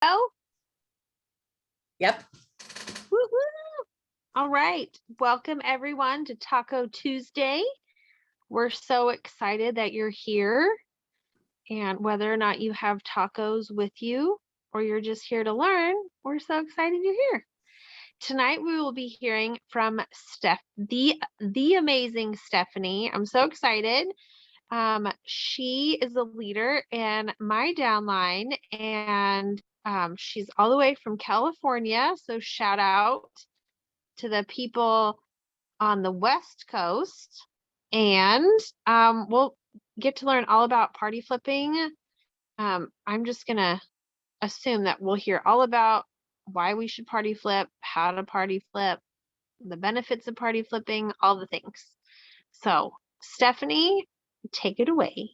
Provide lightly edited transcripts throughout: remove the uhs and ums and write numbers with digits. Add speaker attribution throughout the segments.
Speaker 1: Oh,
Speaker 2: Yep.
Speaker 1: woo-hoo. All right. Welcome everyone to Taco Tuesday. We're so excited that you're here. And whether or not you have tacos with you or you're just here to learn, we're so excited you're here. Tonight we will be hearing from the amazing Stephanie. I'm so excited. She is a leader in my downline, and she's all the way from California. So shout out to the people on the West Coast. And we'll get to learn all about party flipping. I'm just going to assume that we'll hear all about why we should party flip, how to party flip, the benefits of party flipping, all the things. So, Stephanie, take it away.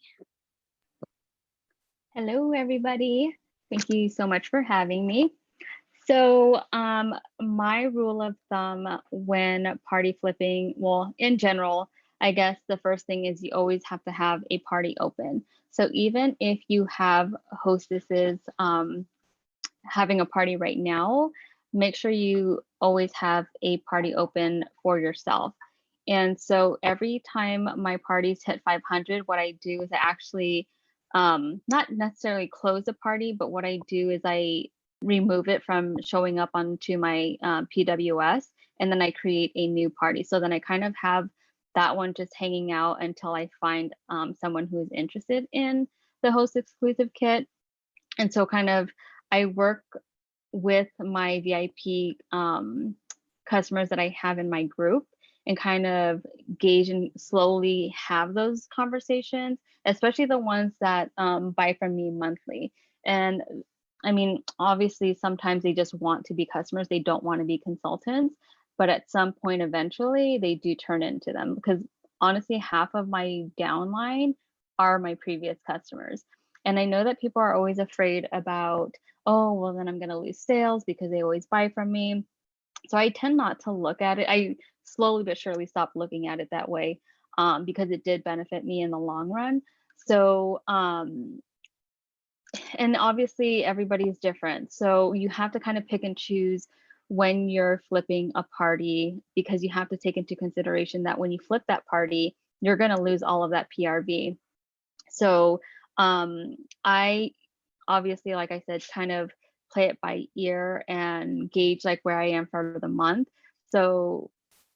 Speaker 3: Hello, everybody. Thank you so much for having me. So my rule of thumb when party flipping, well, in general, I guess the first thing is you always have to have a party open. So even if you have hostesses having a party right now, make sure you always have a party open for yourself. And so every time my parties hit 500, what I do is I actually not necessarily close the party, but what I do is I remove it from showing up onto my PWS, and then I create a new party. So then I kind of have that one just hanging out until I find someone who is interested in the host exclusive kit. And so kind of I work with my VIP customers that I have in my group and kind of gauge and slowly have those conversations, especially the ones that buy from me monthly. And I mean, obviously, sometimes they just want to be customers, they don't want to be consultants, but at some point, eventually, they do turn into them because honestly, half of my downline are my previous customers. And I know that people are always afraid about, oh, well, then I'm going to lose sales because they always buy from me. So I tend not to look at it. I slowly but surely stopped looking at it that way because it did benefit me in the long run. So, and obviously everybody's different. So you have to kind of pick and choose when you're flipping a party because you have to take into consideration that when you flip that party, you're going to lose all of that PRV. So I obviously, like I said, kind of play it by ear and gauge like where I am for the month. So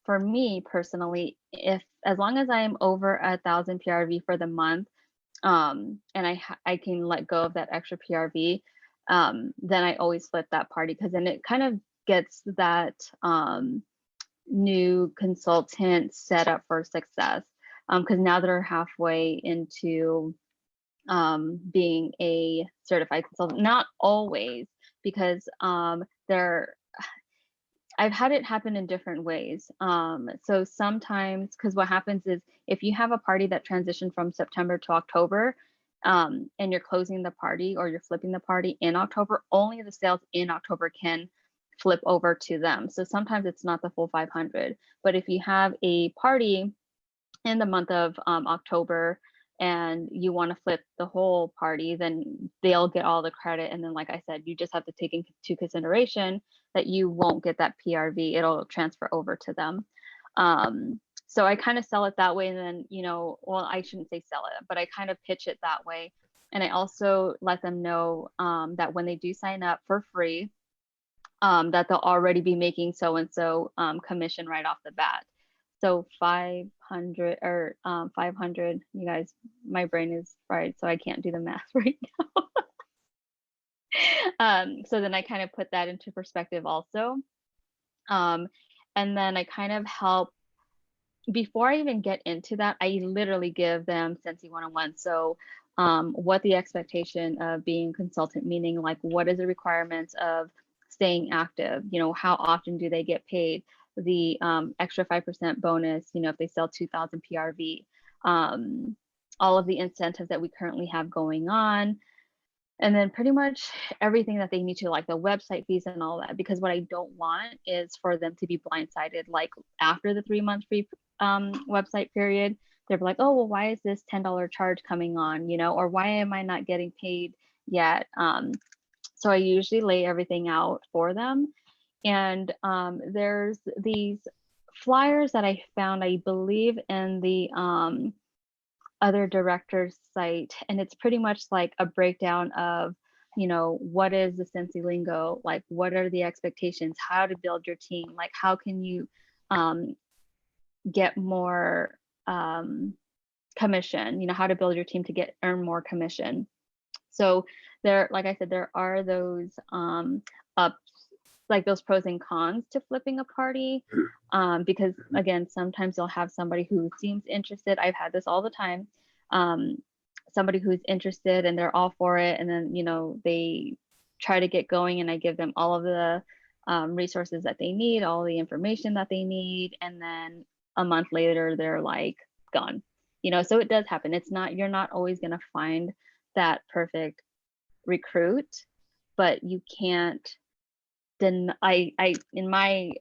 Speaker 3: for me personally, if as long as I am over 1,000 PRV for the month, and I can let go of that extra PRV, then I always flip that party because then it kind of gets that new consultant set up for success. Because now they're halfway into being a certified consultant, not always, because I've had it happen in different ways. So sometimes, because what happens is if you have a party that transitioned from September to October, and you're closing the party or you're flipping the party in October, only the sales in October can flip over to them. So sometimes it's not the full 500. But if you have a party in the month of October and you want to flip the whole party, then they'll get all the credit. And then, like I said, you just have to take into consideration that you won't get that PRV. It'll transfer over to them. So I kind of sell it that way. And then, well, I shouldn't say sell it, but I kind of pitch it that way. And I also let them know that when they do sign up for free, that they'll already be making so-and-so commission right off the bat. So 500 or 500, you guys, my brain is fried, so I can't do the math right now. So then I kind of put that into perspective also. And then I kind of help, before I even get into that, I literally give them Sensi 101. So what the expectation of being a consultant, meaning like what is the requirements of staying active, how often do they get paid, the extra 5% bonus, if they sell 2,000 PRV, all of the incentives that we currently have going on, and then pretty much everything that they need to, like the website fees and all that, because what I don't want is for them to be blindsided, like after the 3-month free website period, they're like, oh, well, why is this $10 charge coming on, or why am I not getting paid yet? So I usually lay everything out for them. And there's these flyers that I found, I believe, in the other director's site, and it's pretty much like a breakdown of, what is the Sensi lingo, like what are the expectations, how to build your team, like how can you get more commission, how to build your team to earn more commission. So there, like I said, there are those ups, like those pros and cons to flipping a party, because again, sometimes you'll have somebody who seems interested. I've had this all the time. Somebody who's interested and they're all for it, and then they try to get going, and I give them all of the resources that they need, all the information that they need, and then a month later they're like gone. So it does happen. You're not always going to find that perfect recruit, but you can't I in my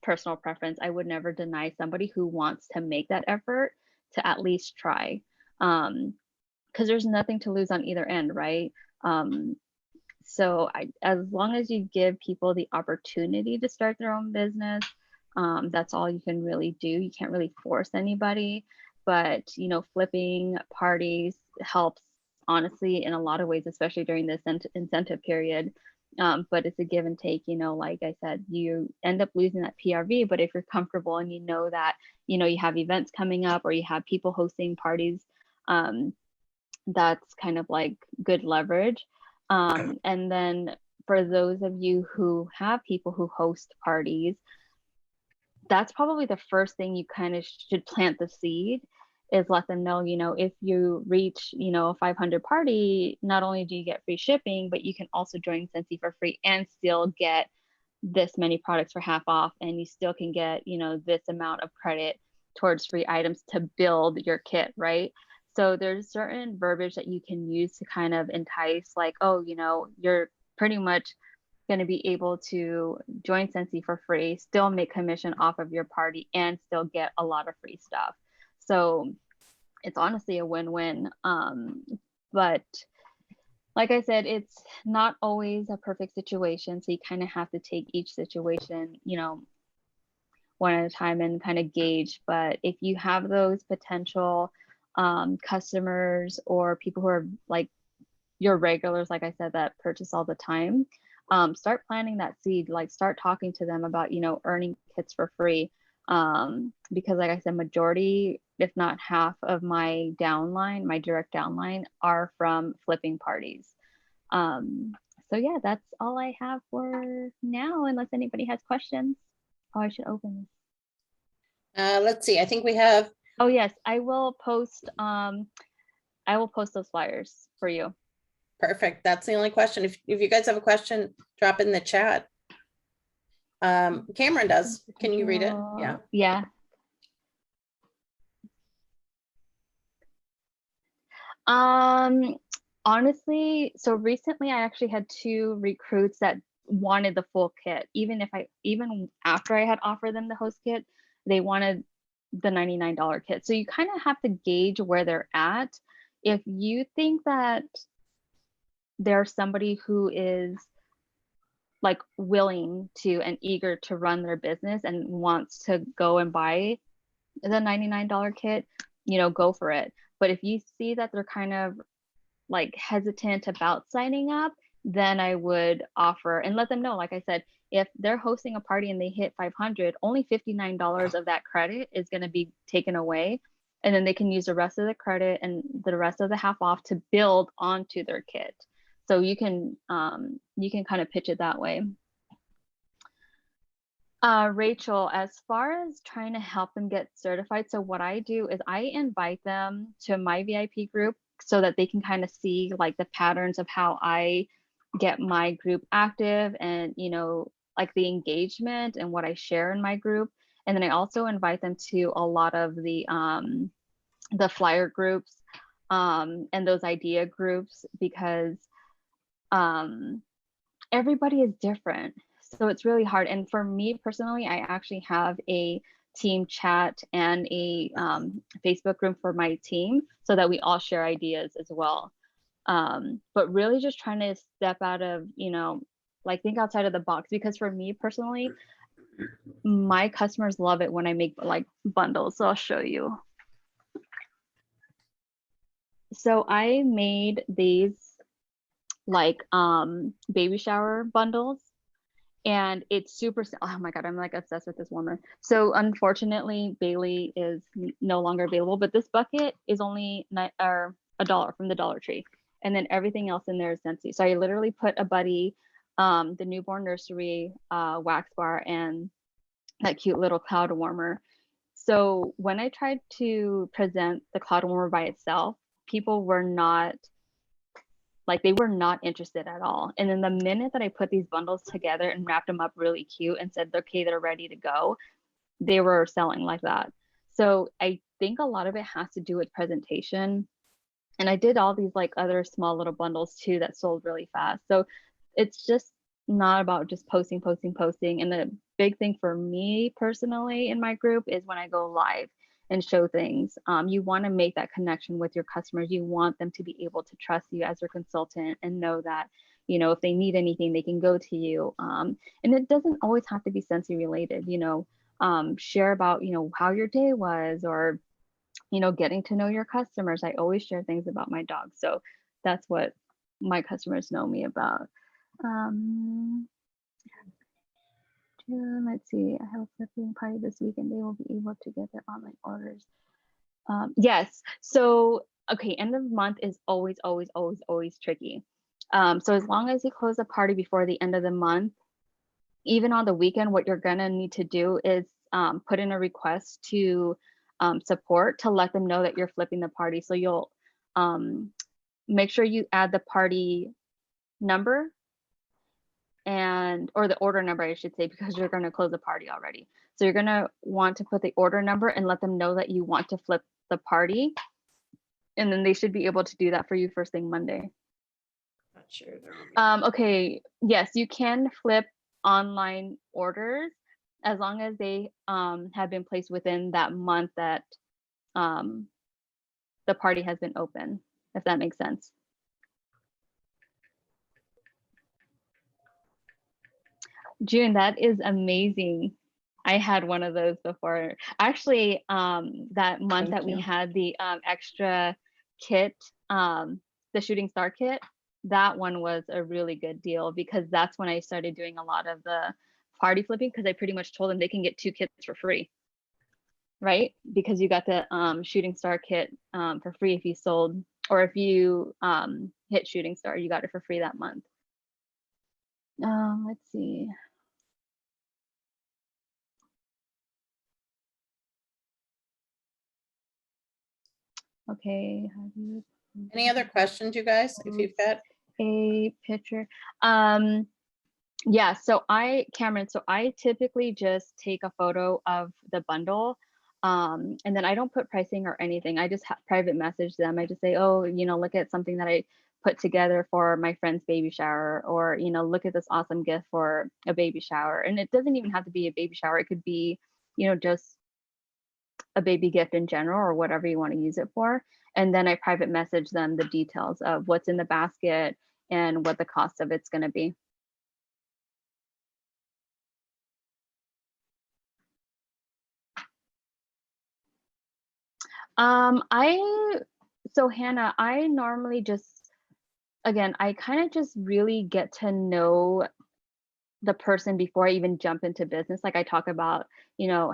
Speaker 3: personal preference, I would never deny somebody who wants to make that effort to at least try, because there's nothing to lose on either end, right? So as long as you give people the opportunity to start their own business, that's all you can really do. You can't really force anybody, but flipping parties helps, honestly, in a lot of ways, especially during this incentive period. But it's a give and take, like I said, you end up losing that PRV, but if you're comfortable and that, you have events coming up or you have people hosting parties, that's kind of like good leverage. And then for those of you who have people who host parties, that's probably the first thing you kind of should plant the seed, is let them know, if you reach, a 500 party, not only do you get free shipping, but you can also join Sensi for free and still get this many products for half off, and you still can get, this amount of credit towards free items to build your kit, right? So there's certain verbiage that you can use to kind of entice, like, oh, you're pretty much going to be able to join Sensi for free, still make commission off of your party, and still get a lot of free stuff. So it's honestly a win-win. But like I said, it's not always a perfect situation. So you kind of have to take each situation, one at a time and kind of gauge. But if you have those potential customers or people who are like your regulars, like I said, that purchase all the time, start planting that seed, like start talking to them about, earning kits for free. Because like I said, majority, if not half of my downline, my direct downline, are from flipping parties. So yeah, that's all I have for now, unless anybody has questions. Oh, I should open this.
Speaker 2: Let's see. I think we have.
Speaker 3: Oh yes, I will post those flyers for you.
Speaker 2: Perfect. That's the only question. If you guys have a question, drop in the chat. Cameron does. Can you read it? Yeah.
Speaker 3: Yeah. Honestly, so recently I actually had 2 recruits that wanted the full kit. Even after I had offered them the host kit, they wanted the $99 kit. So you kind of have to gauge where they're at. If you think that there's somebody who is like willing to and eager to run their business and wants to go and buy the $99 kit, go for it. But if you see that they're kind of like hesitant about signing up, then I would offer and let them know, like I said, if they're hosting a party and they hit 500, only $59 of that credit is going to be taken away. And then they can use the rest of the credit and the rest of the half off to build onto their kit. So you can kind of pitch it that way. Rachel, as far as trying to help them get certified, so what I do is I invite them to my VIP group so that they can kind of see like the patterns of how I get my group active and, like the engagement and what I share in my group. And then I also invite them to a lot of the flyer groups and those idea groups, because everybody is different. So it's really hard. And for me personally, I actually have a team chat and a Facebook group for my team so that we all share ideas as well. But really just trying to step out of, like think outside of the box, because for me personally, my customers love it when I make like bundles. So I'll show you. So I made these like baby shower bundles, and it's super, oh my god, I'm like obsessed with this warmer. So unfortunately Bailey is no longer available, but this bucket is only $1 from the Dollar Tree, and then everything else in there is Scentsy. So I literally put a buddy, the newborn nursery wax bar, and that cute little cloud warmer. So when I tried to present the cloud warmer by itself, people were not, like, they were not interested at all. And then the minute that I put these bundles together and wrapped them up really cute and said, okay, they're ready to go, they were selling like that. So I think a lot of it has to do with presentation. And I did all these like other small little bundles too that sold really fast. So it's just not about just posting. And the big thing for me personally in my group is when I go live and show things. You want to make that connection with your customers. You want them to be able to trust you as their consultant and know that, if they need anything, they can go to you. And it doesn't always have to be Scentsy related, share about, how your day was, or getting to know your customers. I always share things about my dog. So that's what my customers know me about. Let's see, I have a flipping party this week and they will be able to get their online orders. Yes, so, okay, end of month is always tricky. So as long as you close the party before the end of the month, even on the weekend, what you're gonna need to do is put in a request to support to let them know that you're flipping the party. So you'll make sure you add the party number or the order number, I should say, because you're gonna close the party already. So you're gonna want to put the order number and let them know that you want to flip the party. And then they should be able to do that for you first thing Monday.
Speaker 2: Not sure.
Speaker 3: Okay, yes, you can flip online orders as long as they have been placed within that month that the party has been open, if that makes sense. June, that is amazing. I had one of those before. Actually, that month that we had the extra kit, the shooting star kit, that one was a really good deal because that's when I started doing a lot of the party flipping, because I pretty much told them they can get 2 kits for free, right? Because you got the shooting star kit for free if you sold, or if you hit shooting star, you got it for free that month. Let's see. Okay.
Speaker 2: Any other questions, you guys, if you've got?
Speaker 3: A picture. Yeah, so Cameron, so I typically just take a photo of the bundle, and then I don't put pricing or anything. I just private message them. I just say, oh, look at something that I put together for my friend's baby shower, or, look at this awesome gift for a baby shower. And it doesn't even have to be a baby shower. It could be, just a baby gift in general, or whatever you want to use it for. And then I private message them the details of what's in the basket and what the cost of it's going to be. So Hannah, I normally just, again, I kind of just really get to know the person before I even jump into business. Like I talk about,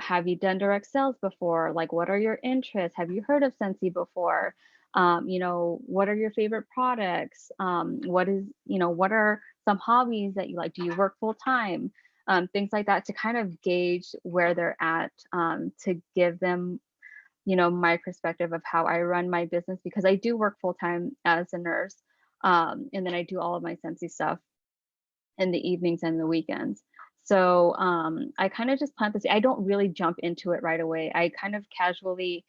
Speaker 3: have you done direct sales before? Like, what are your interests? Have you heard of Scentsy before? What are your favorite products? What are some hobbies that you like? Do you work full time? Things like that, to kind of gauge where they're at, to give them, my perspective of how I run my business, because I do work full time as a nurse. And then I do all of my Scentsy stuff in the evenings and the weekends. So I kind of just plant this. I don't really jump into it right away. I kind of casually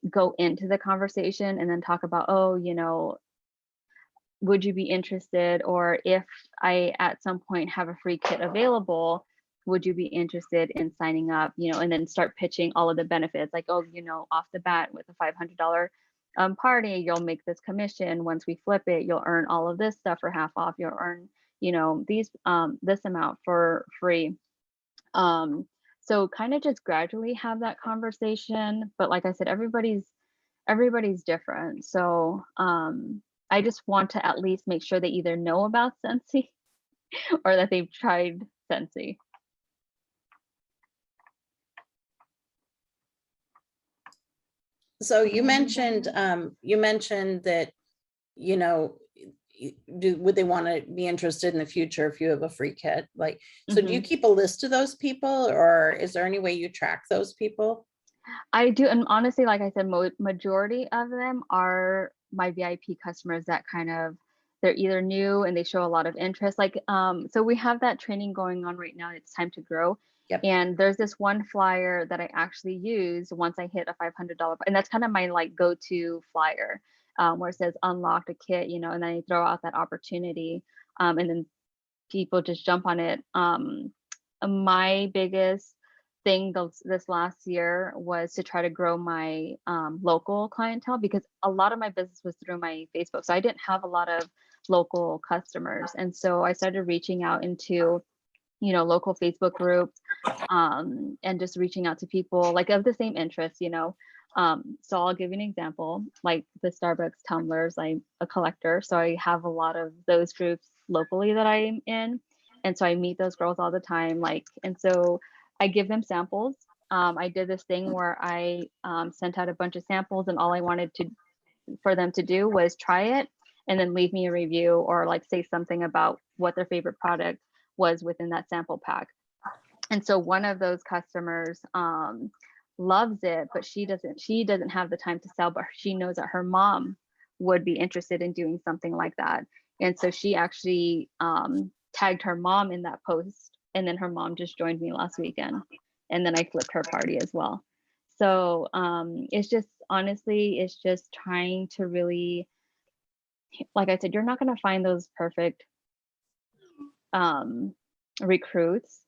Speaker 3: go into the conversation and then talk about, oh, would you be interested? Or if I at some point have a free kit available, would you be interested in signing up? And then start pitching all of the benefits, like, oh, off the bat with a $500 party, you'll make this commission. Once we flip it, you'll earn all of this stuff for half off. You'll earn, this amount for free. So kind of just gradually have that conversation. But like I said, everybody's different. So I just want to at least make sure they either know about Scentsy or that they've tried Scentsy.
Speaker 2: So you mentioned that, would they want to be interested in the future if you have a free kit? Like, so do you keep a list of those people, or is there any way you track those people?
Speaker 3: I do, and honestly, like I said, majority of them are my VIP customers that they're either new and they show a lot of interest. Like, so we have that training going on right now. It's time to grow.
Speaker 2: Yep.
Speaker 3: And there's this one flyer that I actually use once I hit a $500, and that's kind of my like go-to flyer, where it says unlocked a kit, and then I throw out that opportunity, and then people just jump on it. My biggest thing this last year was to try to grow my local clientele, because a lot of my business was through my Facebook. So I didn't have a lot of local customers. And so I started reaching out into, local Facebook groups, and just reaching out to people like of the same interests, So I'll give you an example, like the Starbucks tumblers. I'm a collector, so I have a lot of those groups locally that I'm in. And so I meet those girls all the time. And so I give them samples. I did this thing where I sent out a bunch of samples, and all I wanted for them to do was try it and then leave me a review, or like say something about what their favorite product was within that sample pack. And so one of those customers loves it, but she doesn't have the time to sell, but she knows that her mom would be interested in doing something like that. And so she actually tagged her mom in that post, and then her mom just joined me last weekend, and then I flipped her party as well. So it's just, honestly, it's just trying to really, like I said, you're not going to find those perfect recruits,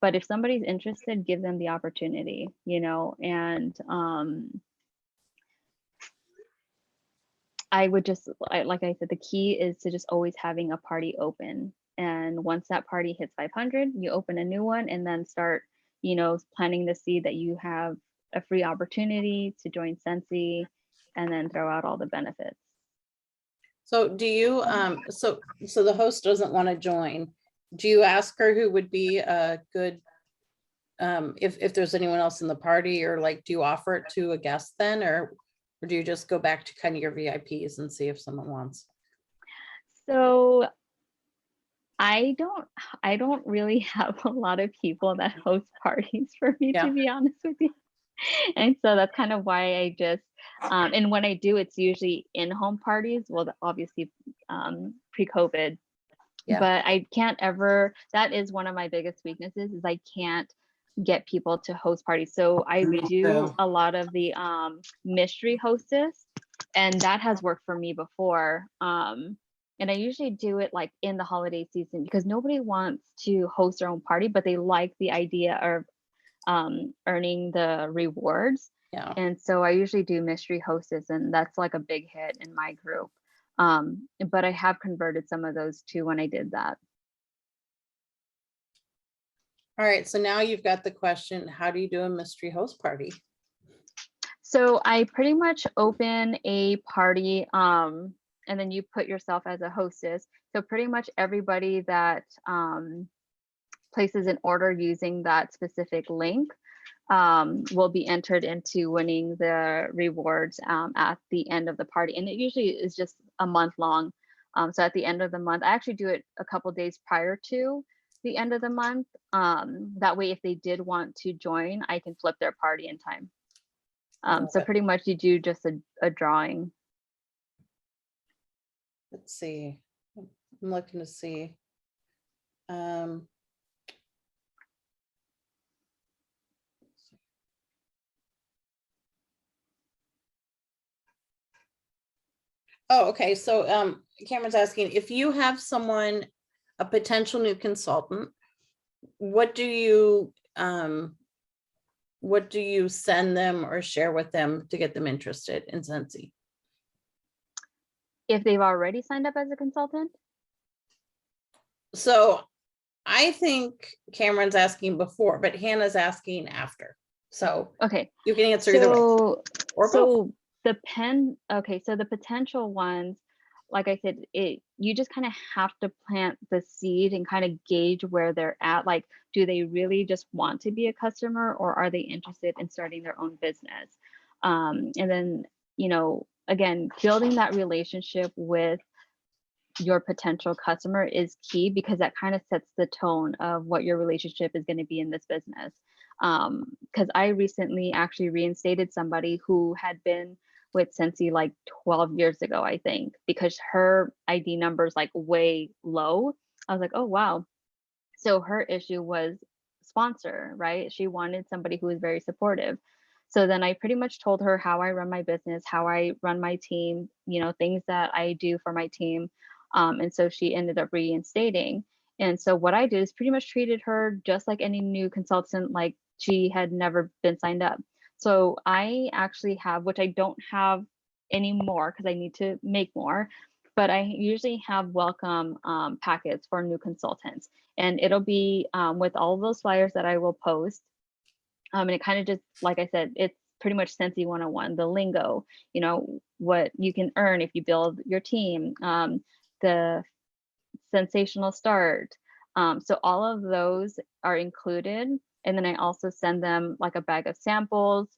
Speaker 3: but if somebody's interested, give them the opportunity, and I would just, like I said, the key is to just always having a party open. And once that party hits 500, you open a new one, and then start, planting the seed that you have a free opportunity to join Scentsy, and then throw out all the benefits.
Speaker 2: So do you, so the host doesn't want to join. Do you ask her who would be a good, if there's anyone else in the party, or like, do you offer it to a guest then, or do you just go back to kind of your VIPs and see if someone wants?
Speaker 3: So I don't really have a lot of people that host parties for me, to be honest with you. And so that's kind of why I just, and when I do, it's usually in-home parties. Well, obviously pre-COVID, but I can't ever, that is one of my biggest weaknesses, is I can't get people to host parties. So I do a lot of the mystery hostess, and that has worked for me before. And I usually do it like in the holiday season, because nobody wants to host their own party, but they like the idea of earning the rewards. And so I usually do mystery hostess, and that's like a big hit in my group. But I have converted some of those too when I did that.
Speaker 2: All right, so now you've got the question, how do you do a mystery host party?
Speaker 3: So I pretty much open a party, and then you put yourself as a hostess. So pretty much everybody that places an order using that specific link will be entered into winning the rewards at the end of the party. And it usually is just a month long. So at the end of the month, I actually do it a couple days prior to the end of the month. That way, if they did want to join, I can flip their party in time. So pretty much you do just a drawing.
Speaker 2: Let's see. I'm looking to see. Oh, okay. So Cameron's asking, if you have someone, a potential new consultant, what do you send them or share with them to get them interested in Scentsy?
Speaker 3: if they've already signed up as a consultant?
Speaker 2: So I think Cameron's asking before, but Hannah's asking after. So
Speaker 3: Okay,
Speaker 2: you can answer either way
Speaker 3: so
Speaker 2: or both.
Speaker 3: so okay, so the potential ones, like I said, you just kind of have to plant the seed and kind of gauge where they're at. Like, do they really just want to be a customer, or are they interested in starting their own business? And then, again, building that relationship with your potential customer is key, because that kind of sets the tone of what your relationship is going to be in this business. Because I recently actually reinstated somebody who had been with Sensi like 12 years ago, I think, because her ID number is like way low. I was like, oh, wow. So her issue was sponsor, right? She wanted somebody who was very supportive. So then I pretty much told her how I run my business, how I run my team, things that I do for my team. And so she ended up reinstating. And so what I did is pretty much treated her just like any new consultant, like she had never been signed up. So I actually have, which I don't have anymore because I need to make more, but I usually have welcome packets for new consultants. And it'll be with all of those flyers that I will post. And it kind of just, like I said, it's pretty much Sensi 101, the lingo, what you can earn if you build your team, the sensational start. So all of those are included. And then I also send them like a bag of samples,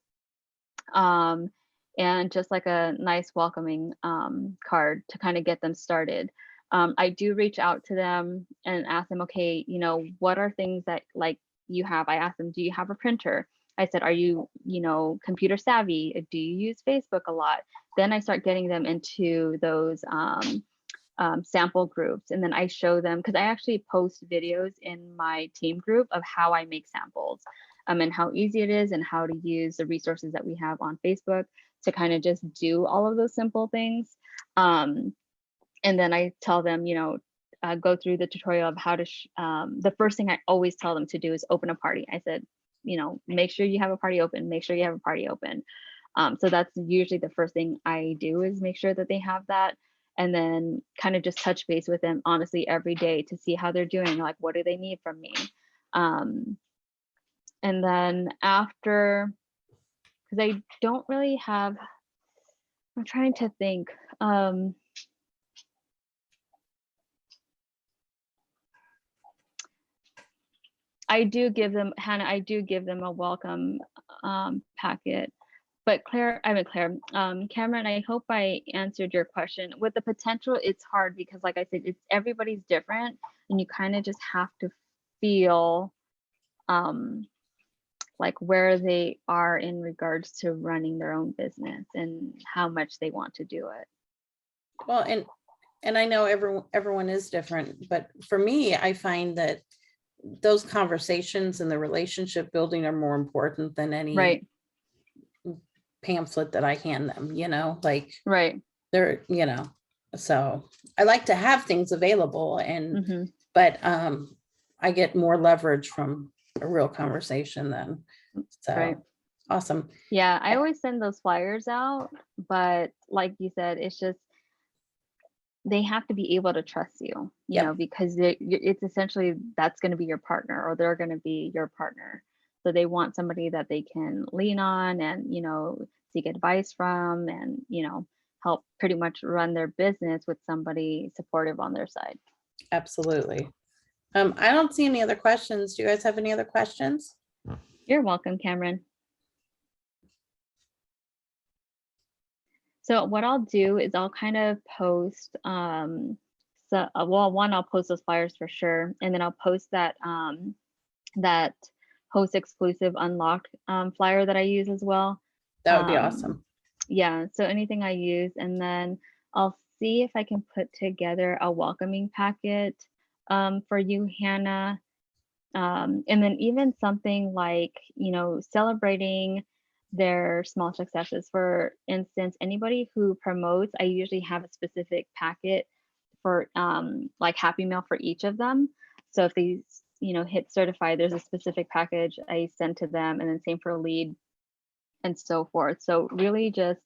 Speaker 3: and just like a nice welcoming card to kind of get them started. I do reach out to them and ask them, okay, what are things that like you have? I asked them, do you have a printer? I said, are you, computer savvy? Do you use Facebook a lot? Then I start getting them into those sample groups. And then I show them, because I actually post videos in my team group of how I make samples, and how easy it is and how to use the resources that we have on Facebook to kind of just do all of those simple things. And then I tell them, go through the tutorial of how to, the first thing I always tell them to do is open a party. I said, make sure you have a party open, make sure you have a party open. So that's usually the first thing I do, is make sure that they have that. And then kind of just touch base with them honestly every day to see how they're doing. Like, what do they need from me? And then after, because I don't really have, I'm trying to think. I do give them, Hannah, I do give them a welcome packet. But Cameron, I hope I answered your question. With the potential, it's hard because, like I said, it's everybody's different, and you kind of just have to feel like where they are in regards to running their own business and how much they want to do it.
Speaker 2: Well, and I know everyone is different, but for me, I find that those conversations and the relationship building are more important than any
Speaker 3: Right.
Speaker 2: pamphlet that I hand them, like
Speaker 3: Right.
Speaker 2: they're, so I like to have things available, and but I get more leverage from a real conversation then. So
Speaker 3: Right.
Speaker 2: awesome.
Speaker 3: Yeah, I always send those flyers out, but like you said, it's just they have to be able to trust you, because it's essentially that's going to be your partner, or they're going to be your partner. So they want somebody that they can lean on and, seek advice from, and, help pretty much run their business with somebody supportive on their side.
Speaker 2: Absolutely. I don't see any other questions. Do you guys have any other questions?
Speaker 3: You're welcome, Cameron. So what I'll do is I'll kind of post, I'll post those flyers for sure. And then I'll post that, that host exclusive unlocked flyer that I use as well.
Speaker 2: That would be awesome.
Speaker 3: Yeah, so anything I use, and then I'll see if I can put together a welcoming packet for you, Hannah. And then even something like, celebrating their small successes. For instance, anybody who promotes, I usually have a specific packet for like Happy Meal for each of them. So if they, hit certified, there's a specific package I send to them, and then same for lead and so forth. So really just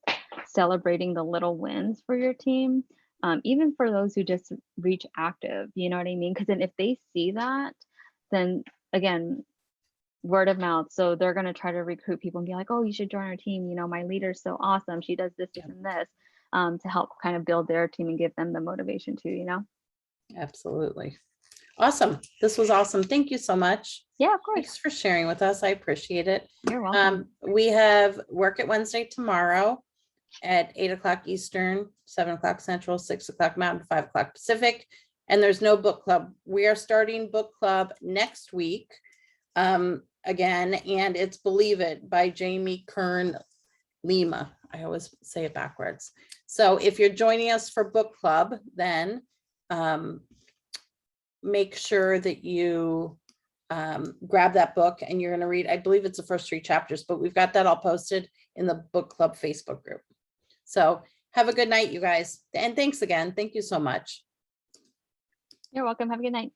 Speaker 3: celebrating the little wins for your team. even for those who just reach active, you know what I mean? Because then if they see that, then again, word of mouth. So they're going to try to recruit people and be like, oh, you should join our team. You know, my leader's so awesome. She does this, this, and this, to help kind of build their team and give them the motivation too, you know?
Speaker 2: Absolutely. Awesome. This was awesome. Thank you so much.
Speaker 3: Yeah, of course.
Speaker 2: Thanks for sharing with us. I appreciate it.
Speaker 3: You're welcome.
Speaker 2: We have Work It Wednesday tomorrow at 8 o'clock Eastern, 7 o'clock Central, 6 o'clock Mountain, 5 o'clock Pacific. And there's no book club. We are starting book club next week. Again, and it's Believe It by Jamie Kern Lima. I always say it backwards. So if you're joining us for book club, then make sure that you grab that book and you're going to read, I believe it's the first 3 chapters, but we've got that all posted in the book club Facebook group. So have a good night, you guys. And thanks again. Thank you so much.
Speaker 3: You're welcome. Have a good night.